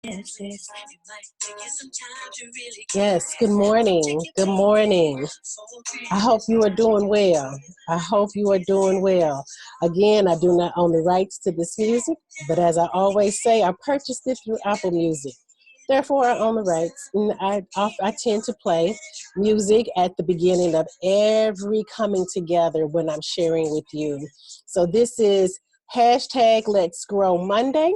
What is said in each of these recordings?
Yes, good morning. Good morning. I hope you are doing well. I hope you are doing well. Again, I do not own the rights to this music, but as I always say, I purchased it through Apple Music. Therefore, I own the rights. And I tend to play music at the beginning of every coming together when I'm sharing with you. So this is hashtag Let's Grow Monday.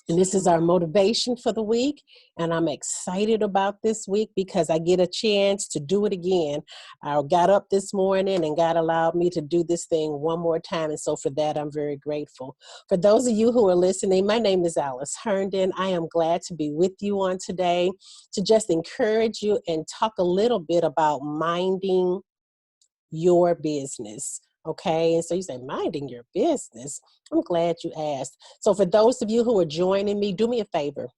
And this is our motivation for the week. And I'm excited about this week because I get a chance to do it again. I got up this morning and God allowed me to do this thing one more time. And so for that, I'm very grateful. For those of you who are listening, my name is Alice Herndon. I am glad to be with you on today to just encourage you and talk a little bit about minding your business. Okay, and so you say, minding your business. I'm glad you asked. So for those of you who are joining me, do me a favor.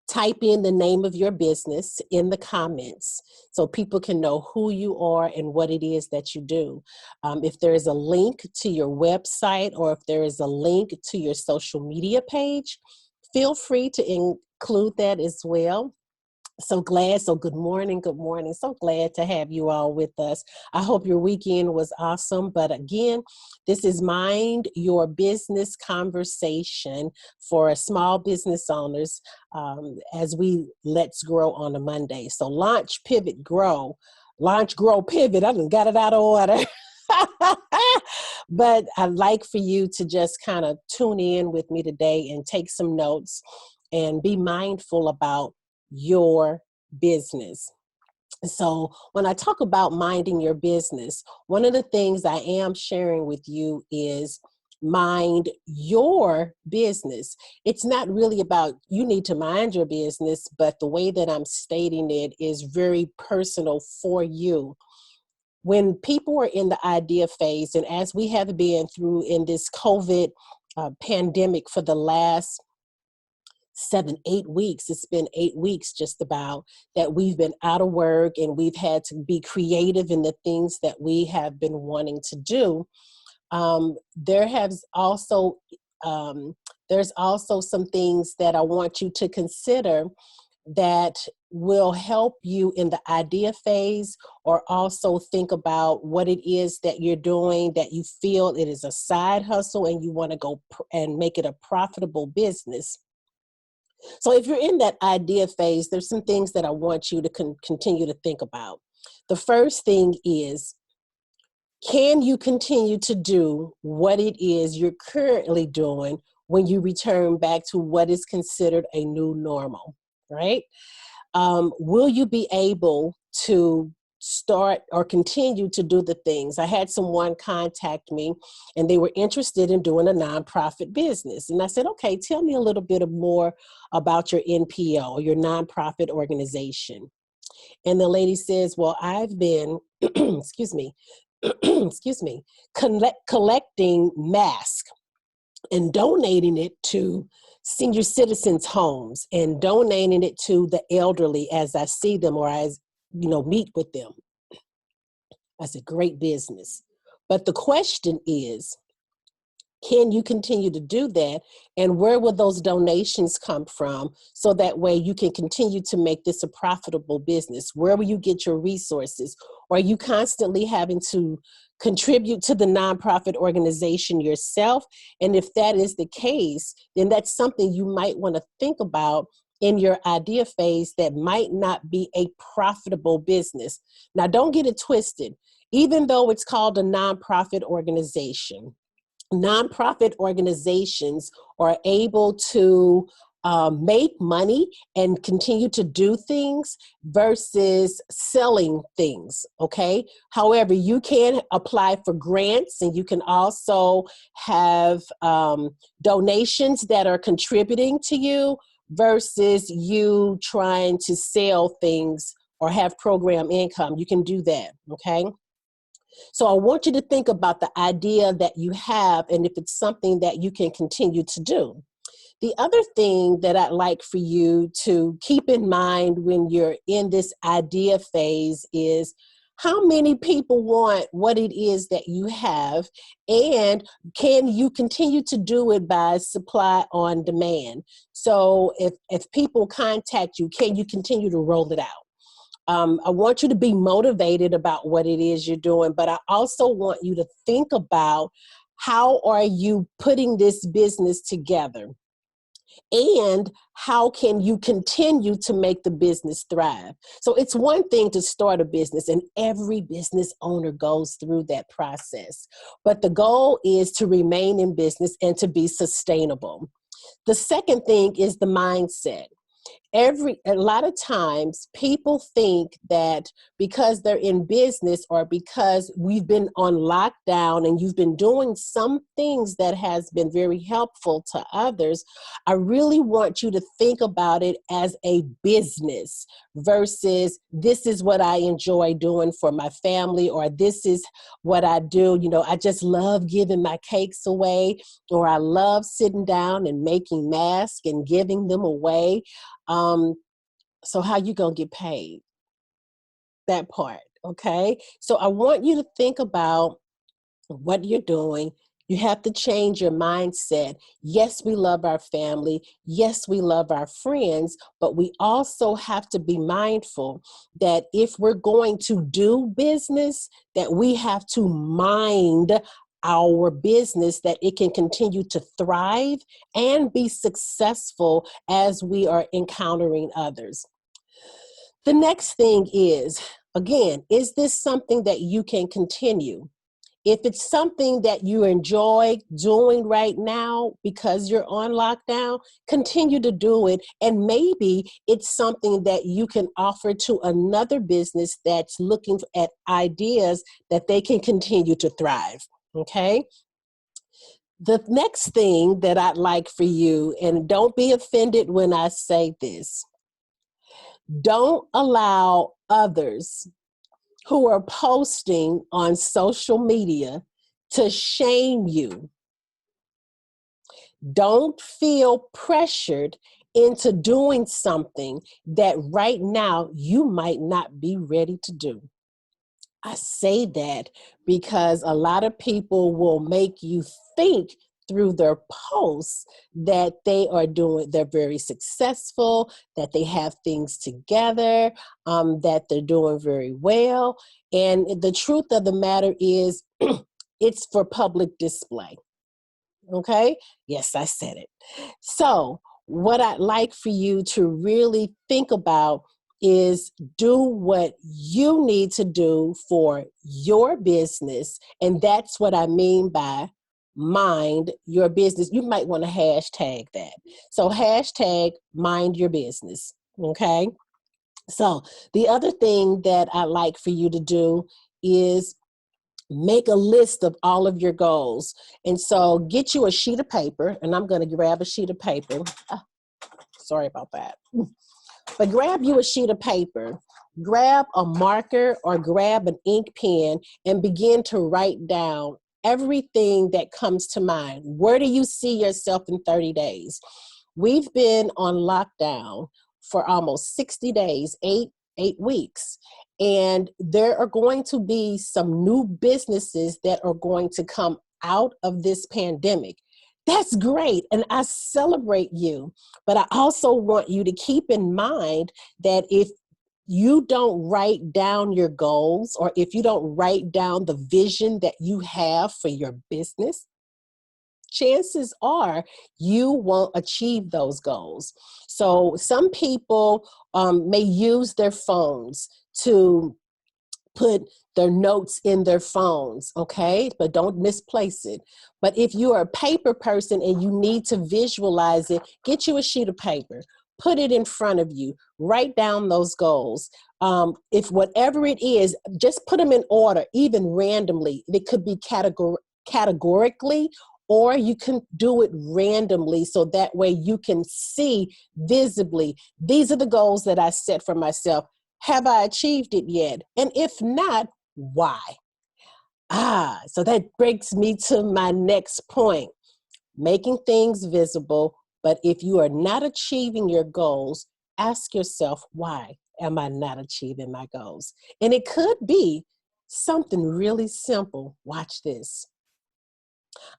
Type in the name of your business in the comments so people can know who you are and what it is that you do. If there is a link to your website or if there is a link to your social media page, feel free to include that as well. So glad. So good morning. Good morning. So glad to have you all with us. I hope your weekend was awesome. But again, this is Mind Your Business conversation for small business owners as we Let's Grow on a Monday. So launch, pivot, grow. Launch, grow, pivot. I done got it out of order. But I'd like for you to just kind of tune in with me today and take some notes and be mindful about your business. So when I talk about minding your business, one of the things I am sharing with you is mind your business. It's not really about you need to mind your business, but the way that I'm stating it is very personal for you. When people are in the idea phase, and as we have been through in this COVID pandemic for the last 8 weeks, it's been 8 weeks just about, that we've been out of work and we've had to be creative in the things that we have been wanting to do. There has also there's also some things that I want you to consider that will help you in the idea phase, or also think about what it is that you're doing that you feel it is a side hustle and you want to go and make it a profitable business. So if you're in that idea phase, there's some things that I want you to continue to think about. The first thing is, can you continue to do what it is you're currently doing when you return back to what is considered a new normal, right? Will you be able to start or continue to do the things? I had someone contact me and they were interested in doing a nonprofit business. And I said, okay, tell me a little bit more about your NPO, your nonprofit organization. And the lady says, well, I've been, excuse me, excuse me, collecting masks and donating it to senior citizens' homes and donating it to the elderly as I see them or as, meet with them. I said, great business. But the question is, can you continue to do that? And where will those donations come from? So that way you can continue to make this a profitable business. Where will you get your resources? Or are you constantly having to contribute to the nonprofit organization yourself? And if that is the case, then that's something you might want to think about in your idea phase that might not be a profitable business. Now, don't get it twisted. Even though it's called a nonprofit organization, nonprofit organizations are able to make money and continue to do things versus selling things, okay? However, you can apply for grants and you can also have donations that are contributing to you versus you trying to sell things or have program income. You can do that, okay? So I want you to think about the idea that you have and if it's something that you can continue to do. The other thing that I'd like for you to keep in mind when you're in this idea phase is, How many people want what it is that you have? And can you continue to do it by supply on demand? So if people contact you, can you continue to roll it out? I want you to be motivated about what it is you're doing, but I also want you to think about how are you putting this business together? And how can you continue to make the business thrive? So it's one thing to start a business, and every business owner goes through that process. But the goal is to remain in business and to be sustainable. The second thing is the mindset. A lot of times people think that because they're in business or because we've been on lockdown and you've been doing some things that has been very helpful to others, I really want you to think about it as a business versus this is what I enjoy doing for my family, or this is what I do. You know, I just love giving my cakes away, or I love sitting down and making masks and giving them away. So how you gonna get paid? That part, okay? So I want you to think about what you're doing. You have to change your mindset. Yes, we love our family. Yes, we love our friends, but we also have to be mindful that if we're going to do business, that we have to mind our business, that it can continue to thrive and be successful as we are encountering others. The next thing is, again, is this something that you can continue? If it's something that you enjoy doing right now because you're on lockdown, continue to do it. And maybe it's something that you can offer to another business that's looking at ideas that they can continue to thrive. Okay? The next thing that I'd like for you, and don't be offended when I say this, don't allow others who are posting on social media to shame you. Don't feel pressured into doing something that right now you might not be ready to do. I say that because a lot of people will make you think through their posts that they're very successful, that they have things together, that they're doing very well. And the truth of the matter is, it's for public display. Okay? Yes, I said it. So, what I'd like for you to really think about is do what you need to do for your business. And that's what I mean by mind your business. You might want to hashtag that. So, hashtag mind your business. Okay? So, the other thing that I'd like for you to do is make a list of all of your goals. And so get you a sheet of paper, and I'm going to grab a sheet of paper. Sorry about that. But grab you a sheet of paper, grab a marker or grab an ink pen and begin to write down everything that comes to mind. Where do you see yourself in 30 days? We've been on lockdown for almost 60 days, eight weeks. And there are going to be some new businesses that are going to come out of this pandemic. That's great. And I celebrate you. But I also want you to keep in mind that if you don't write down your goals, or if you don't write down the vision that you have for your business, chances are you won't achieve those goals. So some people may use their phones to put their notes in their phones, okay? But don't misplace it. But if you are a paper person and you need to visualize it, get you a sheet of paper, put it in front of you, write down those goals. If whatever it is, just put them in order, even randomly. It could be categorically, or you can do it randomly so that way you can see visibly, these are the goals that I set for myself. Have I achieved it yet? And if not, why? So that brings me to my next point, making things visible. But if you are not achieving your goals, ask yourself why. am I not achieving my goals? And it could be something really simple. Watch this.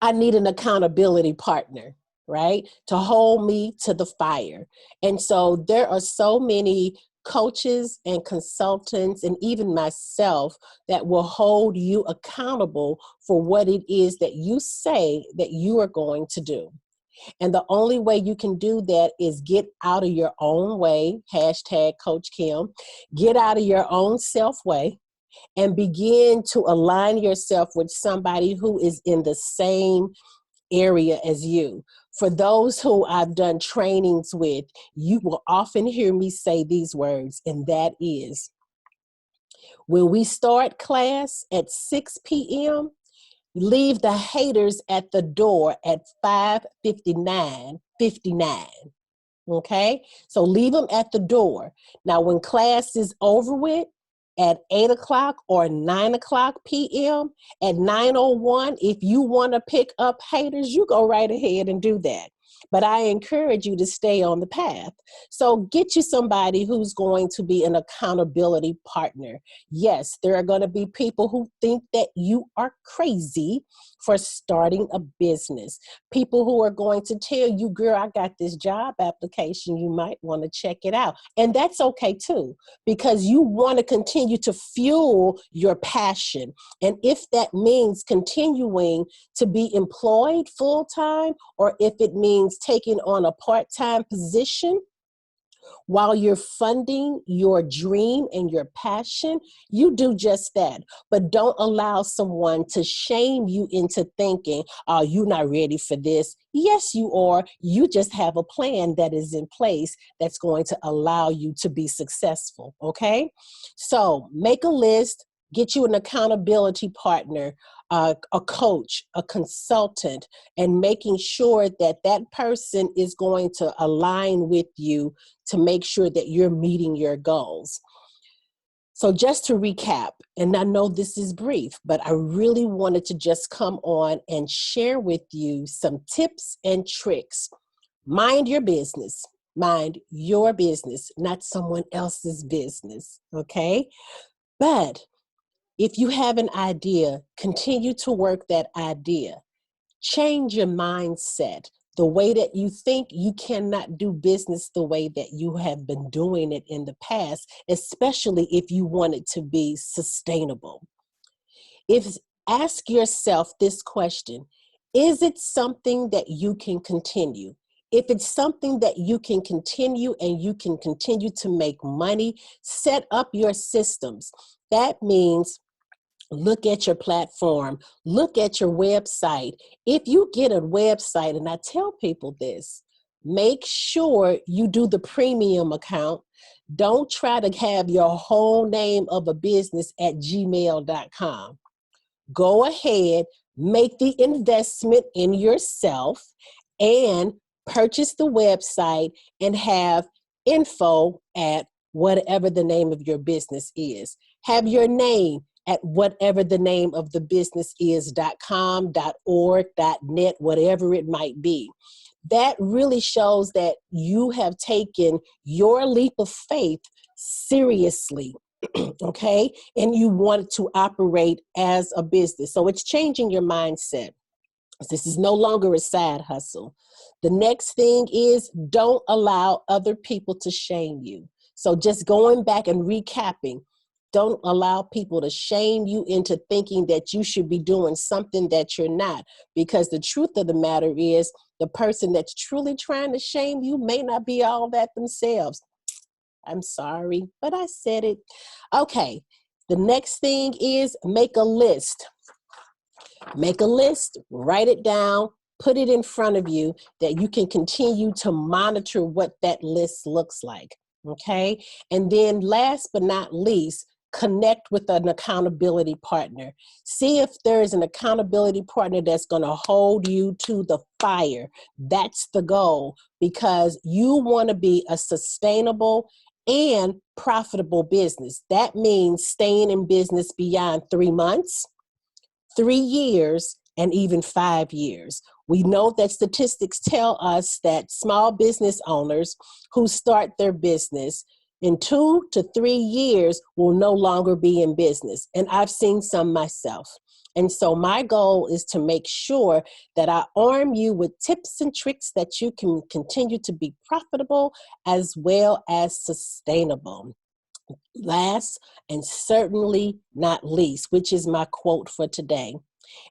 I need an accountability partner, right? To hold me to the fire. And so there are so many coaches and consultants and even myself that will hold you accountable for what it is that you say that you are going to do. And the only way you can do that is get out of your own way, hashtag Coach Kim, get out of your own self way and begin to align yourself with somebody who is in the same area as you. For those who I've done trainings with, you will often hear me say these words, and that is, when we start class at 6 p.m., leave the haters at the door at 5:59. Okay? So leave them at the door. Now, when class is over with, at 8 o'clock or 9 o'clock p.m., at 9:01, if you want to pick up haters, you go right ahead and do that. But I encourage you to stay on the path. So get you somebody who's going to be an accountability partner. Yes, there are going to be people who think that you are crazy for starting a business. People who are going to tell you, girl, I got this job application. You might want to check it out. And that's okay too, because you want to continue to fuel your passion. And if that means continuing to be employed full time, or if it means taking on a part-time position while you're funding your dream and your passion, you do just that. But don't allow someone to shame you into thinking, oh, you're not ready for this. Yes, you are. You just have a plan that is in place that's going to allow you to be successful, okay? So make a list, get you an accountability partner, a coach, a consultant, and making sure that that person is going to align with you to make sure that you're meeting your goals. So just to recap, and I know this is brief, but I really wanted to just come on and share with you some tips and tricks. Mind your business. Mind your business, not someone else's business, okay? But if you have an idea, continue to work that idea. Change your mindset. The way that you think, you cannot do business the way that you have been doing it in the past, especially if you want it to be sustainable. Ask yourself this question: is it something that you can continue? If it's something that you can continue and you can continue to make money, set up your systems. That means look at your platform, look at your website. If you get a website, and I tell people this, make sure you do the premium account. Don't try to have your whole name of a business at gmail.com. Go ahead, make the investment in yourself and purchase the website and have info at whatever the name of your business is. Have your name at whatever the name of the business is, .com, .org, .net, whatever it might be. That really shows that you have taken your leap of faith seriously, okay? And you want to operate as a business. So it's changing your mindset. This is no longer a side hustle. The next thing is, don't allow other people to shame you. So just going back and recapping, don't allow people to shame you into thinking that you should be doing something that you're not. Because the truth of the matter is, the person that's truly trying to shame you may not be all that themselves. I'm sorry, but I said it. Okay, the next thing is make a list. Make a list, write it down, put it in front of you that you can continue to monitor what that list looks like, okay? And then last but not least, connect with an accountability partner. See if there is an accountability partner that's going to hold you to the fire. That's the goal, because you want to be a sustainable and profitable business. That means staying in business beyond 3 months, 3 years, and even 5 years. We know that statistics tell us that small business owners who start their business in 2 to 3 years will no longer be in business. And I've seen some myself. And so my goal is to make sure that I arm you with tips and tricks that you can continue to be profitable as well as sustainable. Last and certainly not least, which is my quote for today,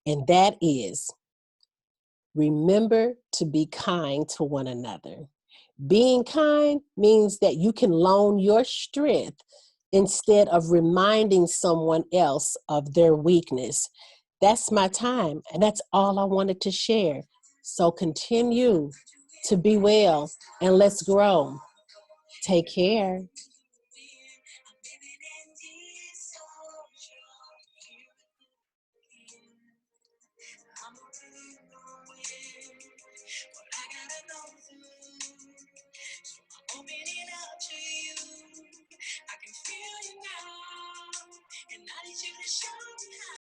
and that is, remember to be kind to one another. Being kind means that you can loan your strength instead of reminding someone else of their weakness. That's my time, and that's all I wanted to share. So continue to be well, and let's grow. Take care.